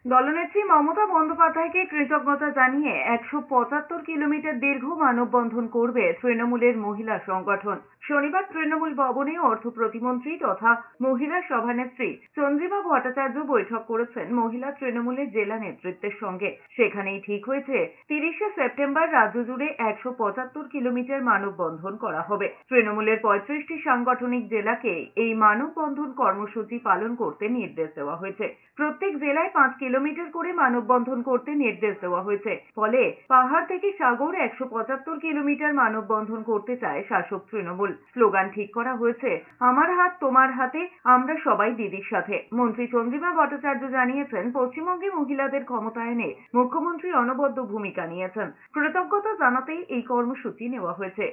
দলনেত্রী মমতা বন্দ্যোপাধ্যায়কে কৃতজ্ঞতা জানিয়ে ১৭৫ কিলোমিটার দীর্ঘ মানববন্ধন করবে তৃণমূলের মহিলা সংগঠন। শনিবার তৃণমূল ভবনে অর্থ প্রতিমন্ত্রী তথা মহিলা সভানেত্রী চন্দ্রিমা ভট্টাচার্য বৈঠক করেছেন মহিলা তৃণমূলের জেলা নেতৃত্বের সঙ্গে। সেখানেই ঠিক হয়েছে ৩০শে সেপ্টেম্বর রাজ্য জুড়ে ১৭৫ কিলোমিটার মানববন্ধন করা হবে। তৃণমূলের ৩৫টি সাংগঠনিক জেলাকে এই মানববন্ধন কর্মসূচি পালন করতে নির্দেশ দেওয়া হয়েছে। প্রত্যেক জেলায় ৫ কিলোমিটার করে মানববন্ধন করতে নির্দেশ দেওয়া হয়েছে। ফলে পাহাড় থেকে সাগর ১৭৫ কিলোমিটার মানববন্ধন করতে চায় শাসক তৃণমূল। স্লোগান ঠিক করা হয়েছে, আমার হাত তোমার হাতে, আমরা সবাই দিদির সাথে। মন্ত্রী চন্দ্রিমা ভট্টাচার্য জানিয়েছেন, পশ্চিমবঙ্গে মহিলাদের ক্ষমতায়নে মুখ্যমন্ত্রী অনবদ্য ভূমিকা নিয়েছেন। কৃতজ্ঞতা জানাতেই এই কর্মসূচি নেওয়া হয়েছে।